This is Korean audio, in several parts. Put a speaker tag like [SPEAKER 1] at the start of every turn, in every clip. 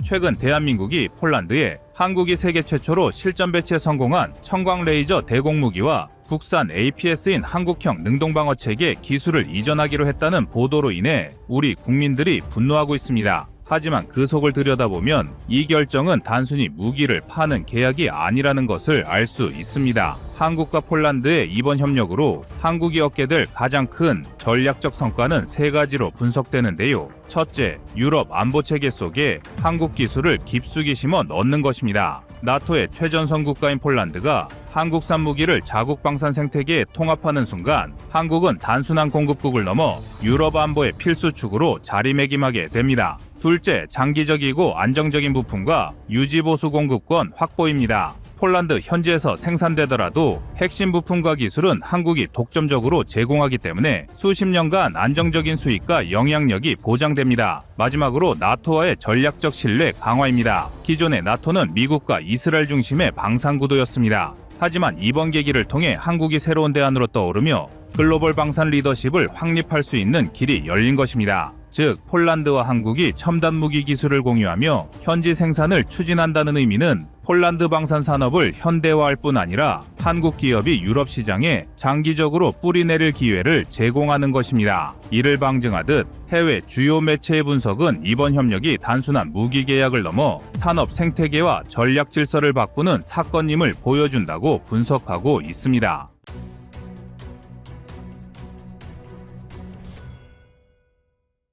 [SPEAKER 1] 최근 대한민국이 폴란드에 한국이 세계 최초로 실전 배치에 성공한 청광 레이저 대공무기와 국산 APS인 한국형 능동방어 체계 기술을 이전하기로 했다는 보도로 인해 우리 국민들이 분노하고 있습니다. 하지만 그 속을 들여다보면 이 결정은 단순히 무기를 파는 계약이 아니라는 것을 알 수 있습니다. 한국과 폴란드의 이번 협력으로 한국이 얻게 될 가장 큰 전략적 성과는 세 가지로 분석되는데요. 첫째, 유럽 안보체계 속에 한국 기술을 깊숙이 심어 넣는 것입니다. 나토의 최전선 국가인 폴란드가 한국산 무기를 자국 방산 생태계에 통합하는 순간 한국은 단순한 공급국을 넘어 유럽 안보의 필수축으로 자리매김하게 됩니다. 둘째, 장기적이고 안정적인 부품과 유지보수 공급권 확보입니다. 폴란드 현지에서 생산되더라도 핵심 부품과 기술은 한국이 독점적으로 제공하기 때문에 수십 년간 안정적인 수익과 영향력이 보장됩니다. 마지막으로 나토와의 전략적 신뢰 강화입니다. 기존의 나토는 미국과 이스라엘 중심의 방산구도였습니다. 하지만 이번 계기를 통해 한국이 새로운 대안으로 떠오르며 글로벌 방산 리더십을 확립할 수 있는 길이 열린 것입니다. 즉, 폴란드와 한국이 첨단 무기 기술을 공유하며 현지 생산을 추진한다는 의미는 폴란드 방산 산업을 현대화할 뿐 아니라 한국 기업이 유럽 시장에 장기적으로 뿌리내릴 기회를 제공하는 것입니다. 이를 방증하듯 해외 주요 매체의 분석은 이번 협력이 단순한 무기 계약을 넘어 산업 생태계와 전략 질서를 바꾸는 사건임을 보여준다고 분석하고 있습니다.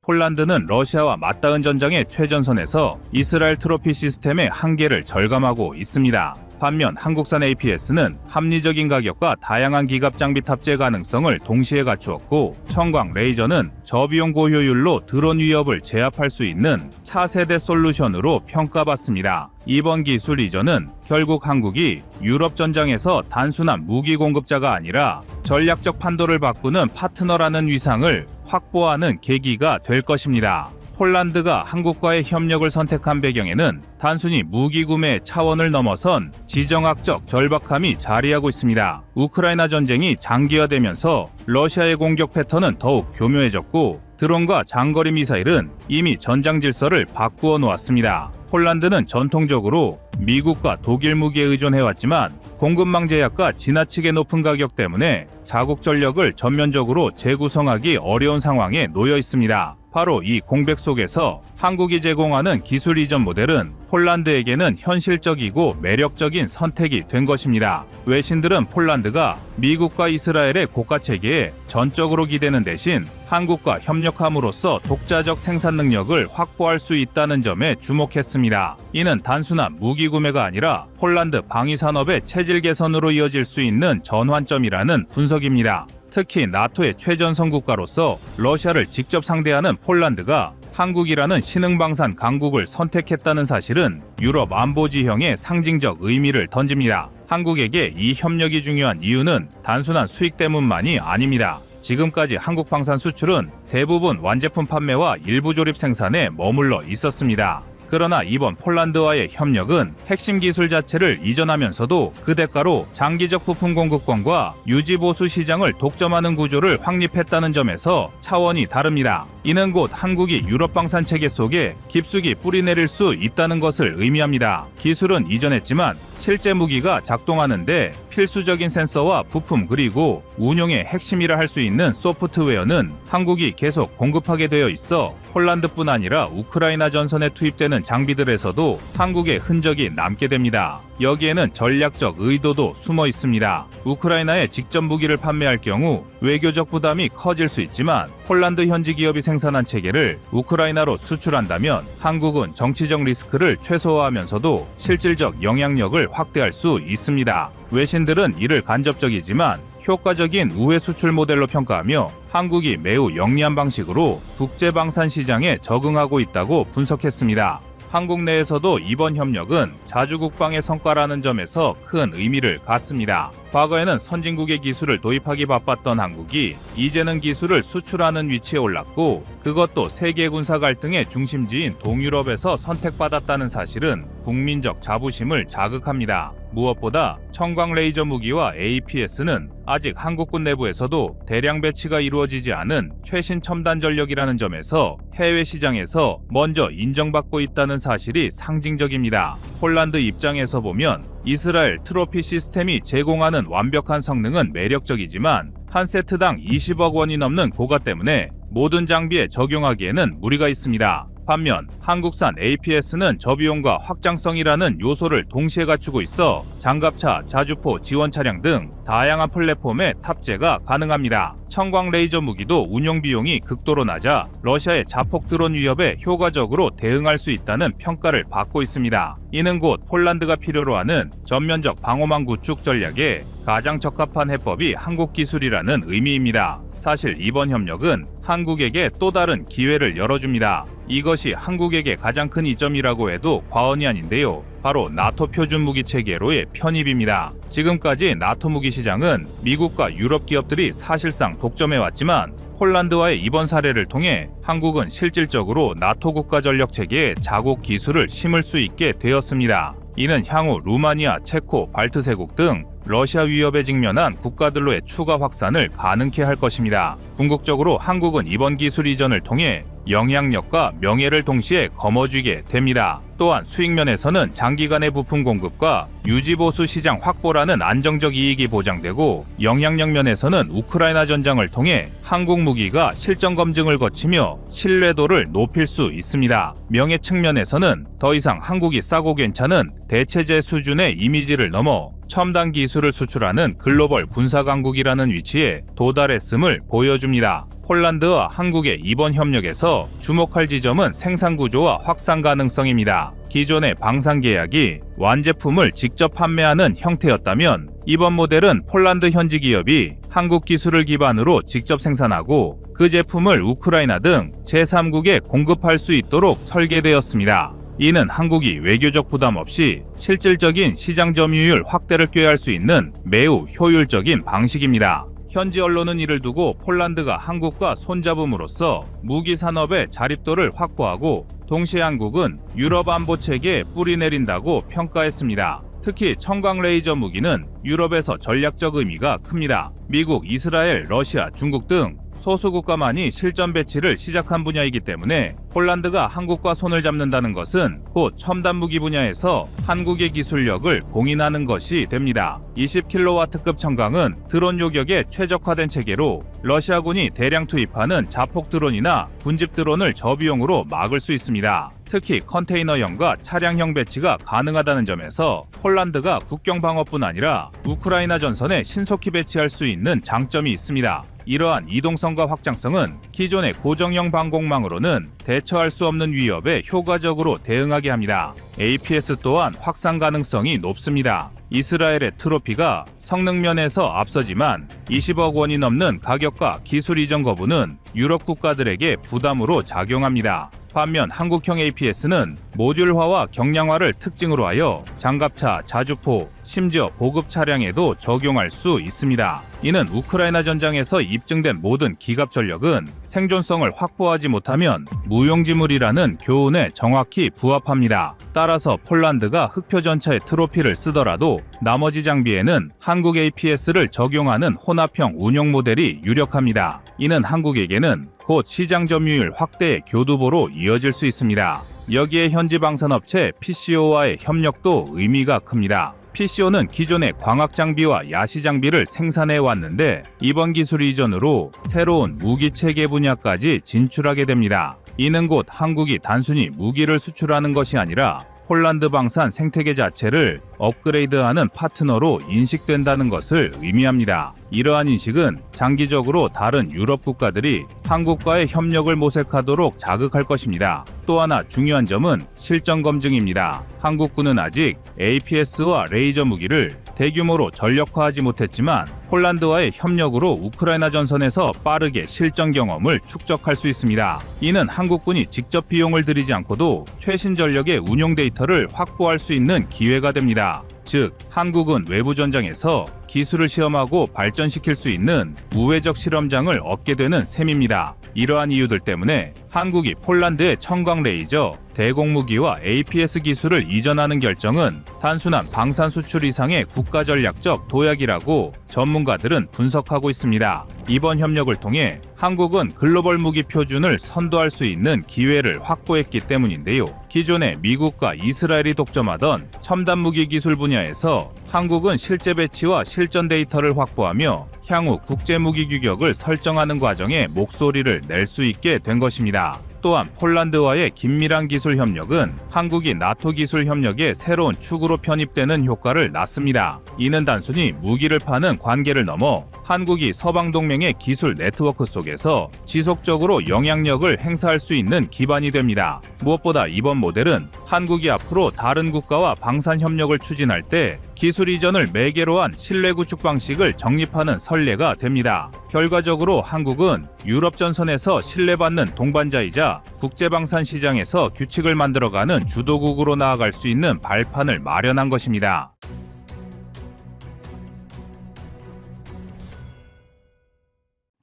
[SPEAKER 1] 폴란드는 러시아와 맞닿은 전장의 최전선에서 이스라엘 트로피 시스템의 한계를 절감하고 있습니다. 반면 한국산 APS는 합리적인 가격과 다양한 기갑 장비 탑재 가능성을 동시에 갖추었고, 청광 레이저는 저비용 고효율로 드론 위협을 제압할 수 있는 차세대 솔루션으로 평가받습니다. 이번 기술 이전은 결국 한국이 유럽 전장에서 단순한 무기 공급자가 아니라 전략적 판도를 바꾸는 파트너라는 위상을 확보하는 계기가 될 것입니다. 폴란드가 한국과의 협력을 선택한 배경에는 단순히 무기 구매 차원을 넘어선 지정학적 절박함이 자리하고 있습니다. 우크라이나 전쟁이 장기화되면서 러시아의 공격 패턴은 더욱 교묘해졌고, 드론과 장거리 미사일은 이미 전장 질서를 바꾸어 놓았습니다. 폴란드는 전통적으로 미국과 독일 무기에 의존해왔지만 공급망 제약과 지나치게 높은 가격 때문에 자국 전력을 전면적으로 재구성하기 어려운 상황에 놓여 있습니다. 바로 이 공백 속에서 한국이 제공하는 기술 이전 모델은 폴란드에게는 현실적이고 매력적인 선택이 된 것입니다. 외신들은 폴란드가 미국과 이스라엘의 고가 체계에 전적으로 기대는 대신 한국과 협력함으로써 독자적 생산 능력을 확보할 수 있다는 점에 주목했습니다. 이는 단순한 무기 구매가 아니라 폴란드 방위 산업의 체질 개선으로 이어질 수 있는 전환점이라는 분석입니다. 특히 나토의 최전선 국가로서 러시아를 직접 상대하는 폴란드가 한국이라는 신흥방산 강국을 선택했다는 사실은 유럽 안보 지형에 상징적 의미를 던집니다. 한국에게 이 협력이 중요한 이유는 단순한 수익 때문만이 아닙니다. 지금까지 한국 방산 수출은 대부분 완제품 판매와 일부 조립 생산에 머물러 있었습니다. 그러나 이번 폴란드와의 협력은 핵심 기술 자체를 이전하면서도 그 대가로 장기적 부품 공급권과 유지보수 시장을 독점하는 구조를 확립했다는 점에서 차원이 다릅니다. 이는 곧 한국이 유럽 방산 체계 속에 깊숙이 뿌리내릴 수 있다는 것을 의미합니다. 기술은 이전했지만 실제 무기가 작동하는데 필수적인 센서와 부품 그리고 운용의 핵심이라 할 수 있는 소프트웨어는 한국이 계속 공급하게 되어 있어 폴란드뿐 아니라 우크라이나 전선에 투입되는 장비들에서도 한국의 흔적이 남게 됩니다. 여기에는 전략적 의도도 숨어 있습니다. 우크라이나에 직접 무기를 판매할 경우 외교적 부담이 커질 수 있지만 폴란드 현지 기업이 생산한 체계를 우크라이나로 수출한다면 한국은 정치적 리스크를 최소화하면서도 실질적 영향력을 확대할 수 있습니다. 외신들은 이를 간접적이지만 효과적인 우회 수출 모델로 평가하며 한국이 매우 영리한 방식으로 국제 방산 시장에 적응하고 있다고 분석했습니다. 한국 내에서도 이번 협력은 자주국방의 성과라는 점에서 큰 의미를 갖습니다. 과거에는 선진국의 기술을 도입하기 바빴던 한국이 이제는 기술을 수출하는 위치에 올랐고, 그것도 세계 군사 갈등의 중심지인 동유럽에서 선택받았다는 사실은 국민적 자부심을 자극합니다. 무엇보다 청광 레이저 무기와 APS는 아직 한국군 내부에서도 대량 배치가 이루어지지 않은 최신 첨단 전력이라는 점에서 해외 시장에서 먼저 인정받고 있다는 사실이 상징적입니다. 폴란드 입장에서 보면 이스라엘 트로피 시스템이 제공하는 완벽한 성능은 매력적이지만 한 세트당 20억 원이 넘는 고가 때문에 모든 장비에 적용하기에는 무리가 있습니다. 반면 한국산 APS는 저비용과 확장성이라는 요소를 동시에 갖추고 있어 장갑차, 자주포, 지원 차량 등 다양한 플랫폼에 탑재가 가능합니다. 청광 레이저 무기도 운용 비용이 극도로 낮아 러시아의 자폭 드론 위협에 효과적으로 대응할 수 있다는 평가를 받고 있습니다. 이는 곧 폴란드가 필요로 하는 전면적 방어망 구축 전략에 가장 적합한 해법이 한국 기술이라는 의미입니다. 사실 이번 협력은 한국에게 또 다른 기회를 열어줍니다. 이것이 한국에게 가장 큰 이점이라고 해도 과언이 아닌데요. 바로 나토 표준 무기 체계로의 편입입니다. 지금까지 나토 무기 시장은 미국과 유럽 기업들이 사실상 독점해왔지만 폴란드와의 이번 사례를 통해 한국은 실질적으로 나토 국가 전력 체계에 자국 기술을 심을 수 있게 되었습니다. 이는 향후 루마니아, 체코, 발트세국 등 러시아 위협에 직면한 국가들로의 추가 확산을 가능케 할 것입니다. 궁극적으로 한국은 이번 기술 이전을 통해 영향력과 명예를 동시에 거머쥐게 됩니다. 또한 수익면에서는 장기간의 부품 공급과 유지보수 시장 확보라는 안정적 이익이 보장되고, 영향력 면에서는 우크라이나 전장을 통해 한국 무기가 실전 검증을 거치며 신뢰도를 높일 수 있습니다. 명예 측면에서는 더 이상 한국이 싸고 괜찮은 대체제 수준의 이미지를 넘어 첨단 기술을 수출하는 글로벌 군사 강국이라는 위치에 도달했음을 보여줍니다. 폴란드와 한국의 이번 협력에서 주목할 지점은 생산 구조와 확산 가능성입니다. 기존의 방산 계약이 완제품을 직접 판매하는 형태였다면 이번 모델은 폴란드 현지 기업이 한국 기술을 기반으로 직접 생산하고 그 제품을 우크라이나 등 제3국에 공급할 수 있도록 설계되었습니다. 이는 한국이 외교적 부담 없이 실질적인 시장 점유율 확대를 꾀할 수 있는 매우 효율적인 방식입니다. 현지 언론은 이를 두고 폴란드가 한국과 손잡음으로써 무기 산업의 자립도를 확보하고 동시에 한국은 유럽 안보 체계에 뿌리 내린다고 평가했습니다. 특히 청광 레이저 무기는 유럽에서 전략적 의미가 큽니다. 미국, 이스라엘, 러시아, 중국 등 소수 국가만이 실전 배치를 시작한 분야이기 때문에 폴란드가 한국과 손을 잡는다는 것은 곧 첨단 무기 분야에서 한국의 기술력을 공인하는 것이 됩니다. 20kW급 청광은 드론 요격에 최적화된 체계로 러시아군이 대량 투입하는 자폭 드론이나 군집 드론을 저비용으로 막을 수 있습니다. 특히 컨테이너형과 차량형 배치가 가능하다는 점에서 폴란드가 국경 방어뿐 아니라 우크라이나 전선에 신속히 배치할 수 있는 장점이 있습니다. 이러한 이동성과 확장성은 기존의 고정형 방공망으로는 대처할 수 없는 위협에 효과적으로 대응하게 합니다. APS 또한 확산 가능성이 높습니다. 이스라엘의 트로피가 성능 면에서 앞서지만 20억 원이 넘는 가격과 기술 이전 거부는 유럽 국가들에게 부담으로 작용합니다. 반면 한국형 APS는 모듈화와 경량화를 특징으로 하여 장갑차, 자주포, 심지어 보급 차량에도 적용할 수 있습니다. 이는 우크라이나 전장에서 입증된 모든 기갑 전력은 생존성을 확보하지 못하면 무용지물이라는 교훈에 정확히 부합합니다. 따라서 폴란드가 흑표 전차의 트로피를 쓰더라도 나머지 장비에는 한국 APS를 적용하는 혼합형 운용 모델이 유력합니다. 이는 한국에게는 곧 시장 점유율 확대의 교두보로 이어질 수 있습니다. 여기에 현지 방산업체 PCO와의 협력도 의미가 큽니다. PCO는 기존의 광학 장비와 야시 장비를 생산해 왔는데 이번 기술 이전으로 새로운 무기 체계 분야까지 진출하게 됩니다. 이는 곧 한국이 단순히 무기를 수출하는 것이 아니라 폴란드 방산 생태계 자체를 업그레이드하는 파트너로 인식된다는 것을 의미합니다. 이러한 인식은 장기적으로 다른 유럽 국가들이 한국과의 협력을 모색하도록 자극할 것입니다. 또 하나 중요한 점은 실전 검증입니다. 한국군은 아직 APS와 레이저 무기를 대규모로 전력화하지 못했지만 폴란드와의 협력으로 우크라이나 전선에서 빠르게 실전 경험을 축적할 수 있습니다. 이는 한국군이 직접 비용을 들이지 않고도 최신 전력의 운용 데이터를 확보할 수 있는 기회가 됩니다. 즉 한국은 외부 전장에서 기술을 시험하고 발전시킬 수 있는 우회적 실험장을 얻게 되는 셈입니다. 이러한 이유들 때문에 한국이 폴란드의 청광 레이저, 대공무기와 APS 기술을 이전하는 결정은 단순한 방산 수출 이상의 국가전략적 도약이라고 전문가들은 분석하고 있습니다. 이번 협력을 통해 한국은 글로벌 무기 표준을 선도할 수 있는 기회를 확보했기 때문인데요. 기존에 미국과 이스라엘이 독점하던 첨단 무기 기술 분야에서 한국은 실제 배치와 실전 데이터를 확보하며 향후 국제 무기 규격을 설정하는 과정에 목소리를 낼 수 있게 된 것입니다. 또한 폴란드와의 긴밀한 기술 협력은 한국이 나토 기술 협력의 새로운 축으로 편입되는 효과를 낳습니다. 이는 단순히 무기를 파는 관계를 넘어 한국이 서방 동맹의 기술 네트워크 속에서 지속적으로 영향력을 행사할 수 있는 기반이 됩니다. 무엇보다 이번 모델은 한국이 앞으로 다른 국가와 방산 협력을 추진할 때 기술 이전을 매개로 한 신뢰 구축 방식을 정립하는 선례가 됩니다. 결과적으로 한국은 유럽 전선에서 신뢰받는 동반자이자 국제방산 시장에서 규칙을 만들어가는 주도국으로 나아갈 수 있는 발판을 마련한 것입니다.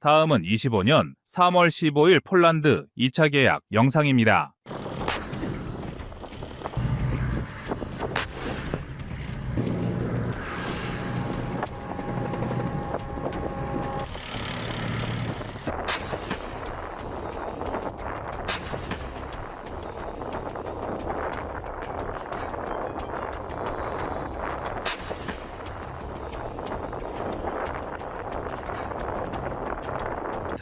[SPEAKER 1] 다음은 25년 3월 15일 폴란드 2차 계약 영상입니다.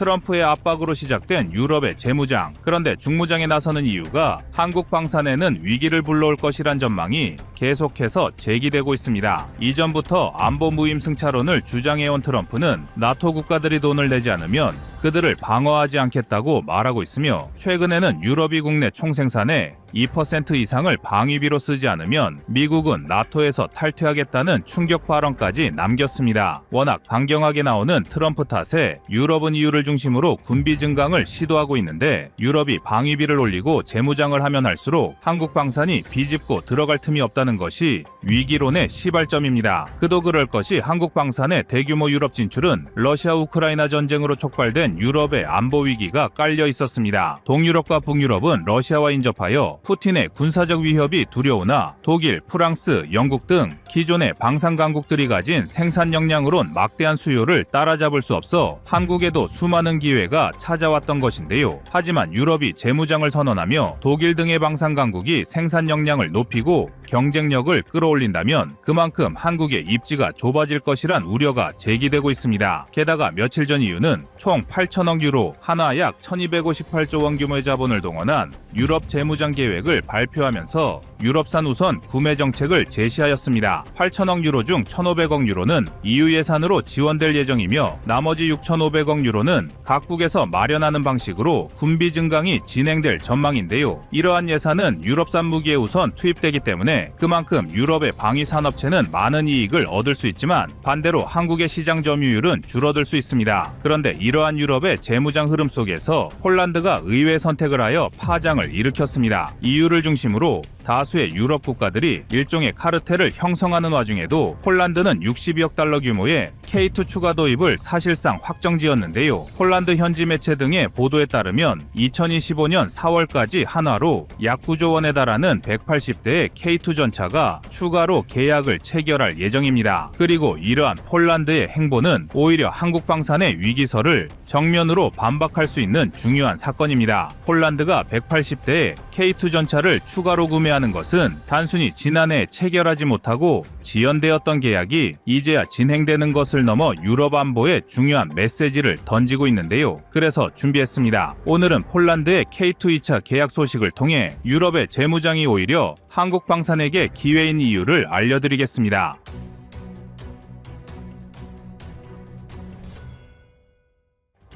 [SPEAKER 1] 트럼프의 압박으로 시작된 유럽의 재무장. 그런데 중무장에 나서는 이유가 한국 방산에는 위기를 불러올 것이란 전망이 계속해서 제기되고 있습니다. 이전부터 안보 무임승차론을 주장해온 트럼프는 나토 국가들이 돈을 내지 않으면 그들을 방어하지 않겠다고 말하고 있으며 최근에는 유럽이 국내 총생산의 2% 이상을 방위비로 쓰지 않으면 미국은 나토에서 탈퇴하겠다는 충격 발언까지 남겼습니다. 워낙 강경하게 나오는 트럼프 탓에 유럽은 이유를 중심으로 군비 증강을 시도하고 있는데 유럽이 방위비를 올리고 재무장을 하면 할수록 한국 방산이 비집고 들어갈 틈이 없다는 것이 위기론의 시발점입니다. 그도 그럴 것이 한국 방산의 대규모 유럽 진출은 러시아 우크라이나 전쟁으로 촉발된 유럽의 안보 위기가 깔려 있었습니다. 동유럽과 북유럽은 러시아와 인접하여 푸틴의 군사적 위협이 두려우나 독일, 프랑스, 영국 등 기존의 방산 강국들이 가진 생산 역량으론 막대한 수요를 따라잡을 수 없어 한국에도 수많은 기회가 찾아왔던 것인데요. 하지만 유럽이 재무장을 선언하며 독일 등의 방산 강국이 생산 역량을 높이고 경쟁력을 끌어올린다면 그만큼 한국의 입지가 좁아질 것이란 우려가 제기되고 있습니다. 게다가 며칠 전 이유는 총 8천억 유로, 하나 약 1258조 원 규모의 자본을 동원한 유럽 재무장 계획을 발표하면서 유럽산 우선 구매 정책을 제시하였습니다. 8천억 유로 중 1,500억 유로는 EU 예산으로 지원될 예정이며 나머지 6,500억 유로는 각국에서 마련하는 방식으로 군비 증강이 진행될 전망인데요. 이러한 예산은 유럽산 무기에 우선 투입되기 때문에 그만큼 유럽의 방위 산업체는 많은 이익을 얻을 수 있지만 반대로 한국의 시장 점유율은 줄어들 수 있습니다. 그런데 이러한 유럽의 재무장 흐름 속에서 폴란드가 의외의 선택을 하여 파장을 일으켰습니다. EU를 중심으로 다수의 유럽 국가들이 일종의 카르텔을 형성하는 와중에도 폴란드는 62억 달러 규모의 K2 추가 도입을 사실상 확정지었는데요. 폴란드 현지 매체 등의 보도에 따르면 2025년 4월까지 한화로 약 9조 원에 달하는 180대의 K2 전차가 추가로 계약을 체결할 예정입니다. 그리고 이러한 폴란드의 행보는 오히려 한국 방산의 위기설을 정면으로 반박할 수 있는 중요한 사건입니다. 폴란드가 180대의 K2 전차를 추가로 구매하는 것은 단순히 지난해 체결하지 못하고 지연되었던 계약이 이제야 진행되는 것을 넘어 유럽 안보에 중요한 메시지를 던지고 있는데요. 그래서 준비했습니다. 오늘은 폴란드의 K2 2차 계약 소식을 통해 유럽의 재무장이 오히려 한국 방산에게 기회인 이유를 알려드리겠습니다.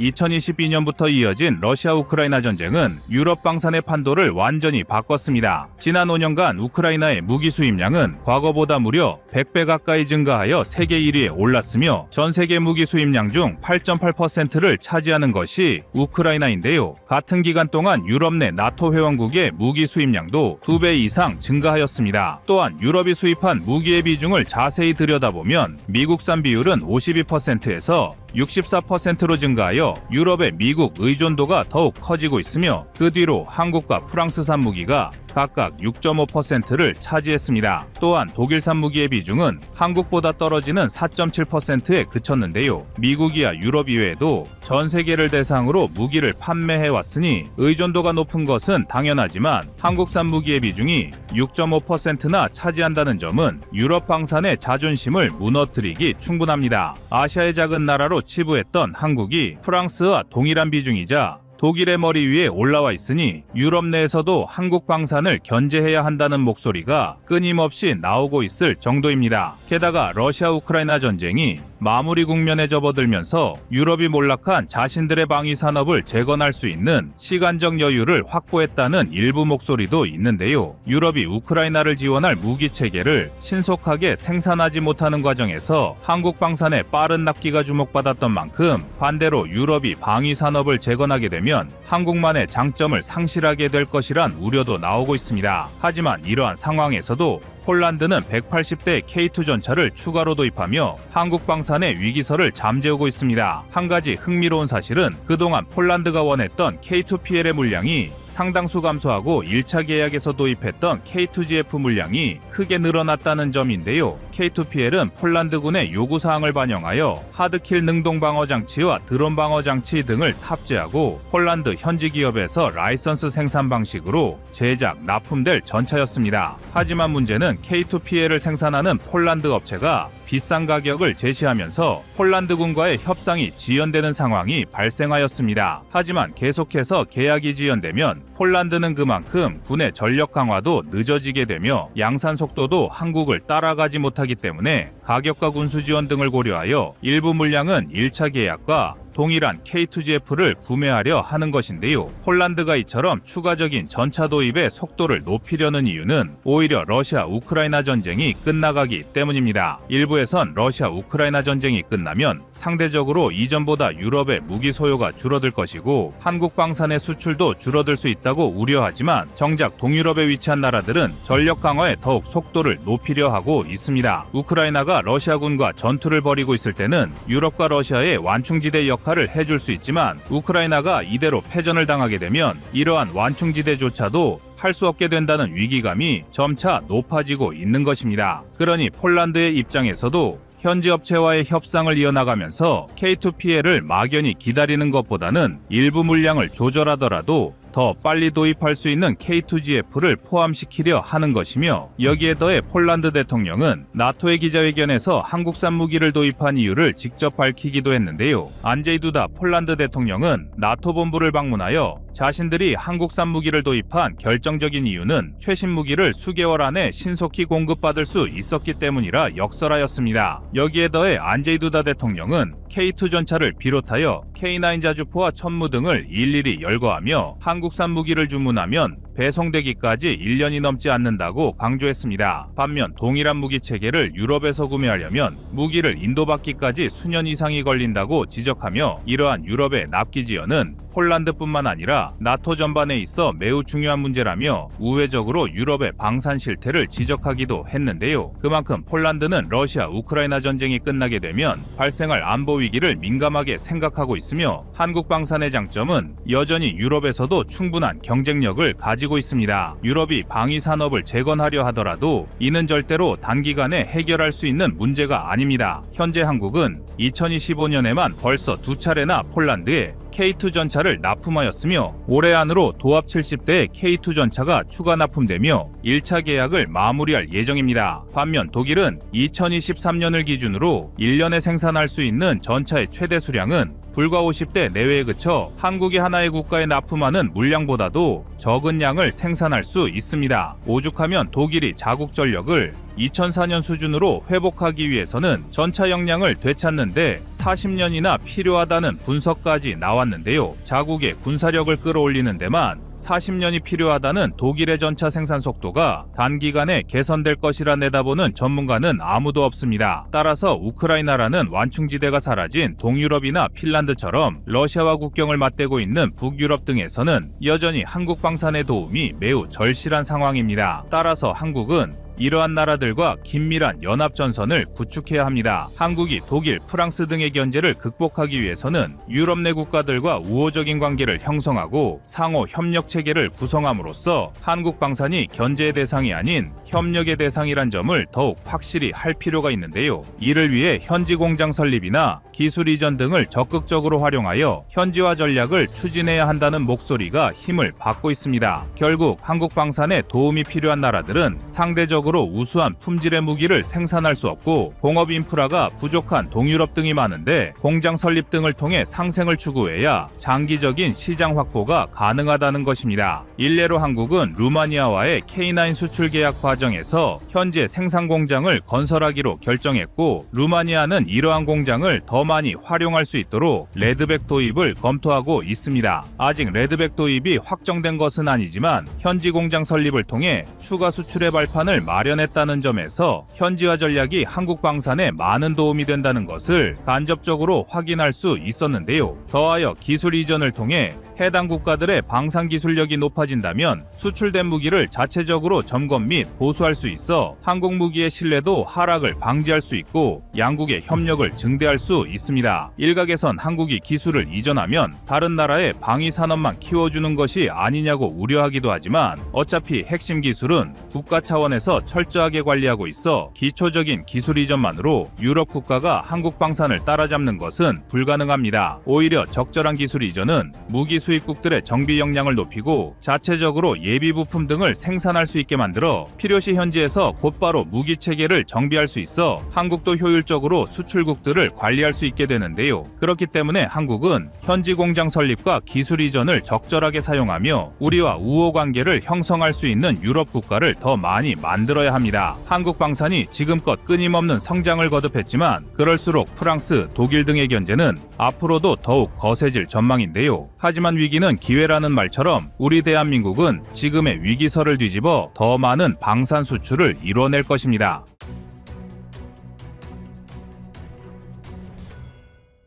[SPEAKER 1] 2022년부터 이어진 러시아 우크라이나 전쟁은 유럽 방산의 판도를 완전히 바꿨습니다. 지난 5년간 우크라이나의 무기 수입량은 과거보다 무려 100배 가까이 증가하여 세계 1위에 올랐으며 전 세계 무기 수입량 중 8.8%를 차지하는 것이 우크라이나인데요. 같은 기간 동안 유럽 내 나토 회원국의 무기 수입량도 2배 이상 증가하였습니다. 또한 유럽이 수입한 무기의 비중을 자세히 들여다보면 미국산 비율은 52%에서 64%로 증가하여 유럽의 미국 의존도가 더욱 커지고 있으며 그 뒤로 한국과 프랑스산 무기가 각각 6.5%를 차지했습니다. 또한 독일산 무기의 비중은 한국보다 떨어지는 4.7%에 그쳤는데요. 미국이야 유럽 이외에도 전 세계를 대상으로 무기를 판매해왔으니 의존도가 높은 것은 당연하지만 한국산 무기의 비중이 6.5%나 차지한다는 점은 유럽 방산의 자존심을 무너뜨리기 충분합니다. 아시아의 작은 나라로 치부했던 한국이 프랑스와 동일한 비중이자 독일의 머리 위에 올라와 있으니 유럽 내에서도 한국 방산을 견제해야 한다는 목소리가 끊임없이 나오고 있을 정도입니다. 게다가 러시아 우크라이나 전쟁이 마무리 국면에 접어들면서 유럽이 몰락한 자신들의 방위 산업을 재건할 수 있는 시간적 여유를 확보했다는 일부 목소리도 있는데요. 유럽이 우크라이나를 지원할 무기 체계를 신속하게 생산하지 못하는 과정에서 한국 방산의 빠른 납기가 주목받았던 만큼 반대로 유럽이 방위 산업을 재건하게 되면 한국만의 장점을 상실하게 될 것이란 우려도 나오고 있습니다. 하지만 이러한 상황에서도 폴란드는 180대 K2 전차를 추가로 도입하며 한국 방산의 위기설을 잠재우고 있습니다. 한 가지 흥미로운 사실은 그동안 폴란드가 원했던 K2PL의 물량이 상당수 감소하고 1차 계약에서 도입했던 K2GF 물량이 크게 늘어났다는 점인데요. K2PL은 폴란드군의 요구사항을 반영하여 하드킬 능동 방어 장치와 드론 방어 장치 등을 탑재하고 폴란드 현지 기업에서 라이선스 생산 방식으로 제작, 납품될 전차였습니다. 하지만 문제는 K2PL을 생산하는 폴란드 업체가 비싼 가격을 제시하면서 폴란드군과의 협상이 지연되는 상황이 발생하였습니다. 하지만 계속해서 계약이 지연되면 폴란드는 그만큼 군의 전력 강화도 늦어지게 되며 양산 속도도 한국을 따라가지 못하기 때문에 가격과 군수 지원 등을 고려하여 일부 물량은 1차 계약과 동일한 K2GF를 구매하려 하는 것인데요. 폴란드가 이처럼 추가적인 전차 도입의 속도를 높이려는 이유는 오히려 러시아 우크라이나 전쟁이 끝나가기 때문입니다. 일부에선 러시아 우크라이나 전쟁이 끝나면 상대적으로 이전보다 유럽의 무기 소요가 줄어들 것이고 한국 방산의 수출도 줄어들 수 있다고 우려하지만 정작 동유럽에 위치한 나라들은 전력 강화에 더욱 속도를 높이려 하고 있습니다. 우크라이나가 러시아군과 전투를 벌이고 있을 때는 유럽과 러시아의 완충지대 역할을 해줄 수 있지만 우크라이나가 이대로 패전을 당하게 되면 이러한 완충지대조차도 할 수 없게 된다는 위기감이 점차 높아지고 있는 것입니다. 그러니 폴란드의 입장에서도 현지 업체와의 협상을 이어나가면서 K2PL을 막연히 기다리는 것보다는 일부 물량을 조절하더라도 더 빨리 도입할 수 있는 K2GF를 포함시키려 하는 것이며 여기에 더해 폴란드 대통령은 나토의 기자회견에서 한국산 무기를 도입한 이유를 직접 밝히기도 했는데요. 안제이 두다 폴란드 대통령은 나토 본부를 방문하여 자신들이 한국산 무기를 도입한 결정적인 이유는 최신 무기를 수개월 안에 신속히 공급받을 수 있었기 때문이라 역설하였습니다. 여기에 더해 안제이 두다 대통령은 K2 전차를 비롯하여 K9 자주포와 천무 등을 일일이 열거하며 한국산 무기를 주문하면 배송되기까지 1년이 넘지 않는다고 강조했습니다. 반면 동일한 무기 체계를 유럽에서 구매하려면 무기를 인도받기까지 수년 이상이 걸린다고 지적하며 이러한 유럽의 납기 지연은 폴란드뿐만 아니라 나토 전반에 있어 매우 중요한 문제라며 우회적으로 유럽의 방산 실태를 지적하기도 했는데요. 그만큼 폴란드는 러시아 우크라이나 전쟁이 끝나게 되면 발생할 안보 위기를 민감하게 생각하고 있으며 한국 방산의 장점은 여전히 유럽에서도 충분한 경쟁력을 가지고 있습니다. 유럽이 방위 산업을 재건하려 하더라도 이는 절대로 단기간에 해결할 수 있는 문제가 아닙니다. 현재 한국은 2025년에만 벌써 2차례나 폴란드에 K2 전차를 납품하였으며 올해 안으로 도합 70대의 K2 전차가 추가 납품되며 1차 계약을 마무리할 예정입니다. 반면 독일은 2023년을 기준으로 1년에 생산할 수 있는 전차의 최대 수량은 불과 50대 내외에 그쳐 한국이 하나의 국가에 납품하는 물량보다도 적은 양을 생산할 수 있습니다. 오죽하면 독일이 자국 전력을 2004년 수준으로 회복하기 위해서는 전차 역량을 되찾는데 40년이나 필요하다는 분석까지 나왔는데요. 자국의 군사력을 끌어올리는 데만 40년이 필요하다는 독일의 전차 생산 속도가 단기간에 개선될 것이라 내다보는 전문가는 아무도 없습니다. 따라서 우크라이나라는 완충지대가 사라진 동유럽이나 핀란드처럼 러시아와 국경을 맞대고 있는 북유럽 등에서는 여전히 한국 방산의 도움이 매우 절실한 상황입니다. 따라서 한국은 이러한 나라들과 긴밀한 연합전선을 구축해야 합니다. 한국이 독일, 프랑스 등의 견제를 극복하기 위해서는 유럽 내 국가들과 우호적인 관계를 형성하고 상호 협력 체계를 구성함으로써 한국 방산이 견제의 대상이 아닌 협력의 대상이란 점을 더욱 확실히 할 필요가 있는데요. 이를 위해 현지 공장 설립이나 기술 이전 등을 적극적으로 활용하여 현지화 전략을 추진해야 한다는 목소리가 힘을 받고 있습니다. 결국 한국 방산에 도움이 필요한 나라들은 상대적으로 우수한 품질의 무기를 생산할 수 없고 공업 인프라가 부족한 동유럽 등이 많은데 공장 설립 등을 통해 상생을 추구해야 장기적인 시장 확보가 가능하다는 것입니다. 일례로 한국은 루마니아와의 K9 수출 계약 과정에서 현재 생산 공장을 건설하기로 결정했고 루마니아는 이러한 공장을 더 많이 활용할 수 있도록 레드백 도입을 검토하고 있습니다. 아직 레드백 도입이 확정된 것은 아니지만 현지 공장 설립을 통해 추가 수출의 발판을 마련했다는 점에서 현지화 전략이 한국 방산에 많은 도움이 된다는 것을 간접적으로 확인할 수 있었는데요. 더하여 기술 이전을 통해 해당 국가들의 방산 기술력이 높아진다면 수출된 무기를 자체적으로 점검 및 보수할 수 있어 한국 무기의 신뢰도 하락을 방지할 수 있고 양국의 협력을 증대할 수 있습니다. 일각에선 한국이 기술을 이전하면 다른 나라의 방위 산업만 키워주는 것이 아니냐고 우려하기도 하지만 어차피 핵심 기술은 국가 차원에서 철저하게 관리하고 있어 기초적인 기술 이전만으로 유럽 국가가 한국 방산을 따라잡는 것은 불가능합니다. 오히려 적절한 기술 이전은 무기 수입국들의 정비 역량을 높이고 자체적으로 예비 부품 등을 생산할 수 있게 만들어 필요시 현지에서 곧바로 무기 체계를 정비할 수 있어 한국도 효율적으로 수출국들을 관리할 수 있게 되는데요. 그렇기 때문에 한국은 현지 공장 설립과 기술 이전을 적절하게 사용하며 우리와 우호 관계를 형성할 수 있는 유럽 국가를 더 많이 만들어야 합니다. 한국 방산이 지금껏 끊임없는 성장을 거듭했지만 그럴수록 프랑스, 독일 등의 견제는 앞으로도 더욱 거세질 전망인데요. 하지만 위기는 기회라는 말처럼 우리 대한민국은 지금의 위기설을 뒤집어 더 많은 방산 수출을 이뤄낼 것입니다.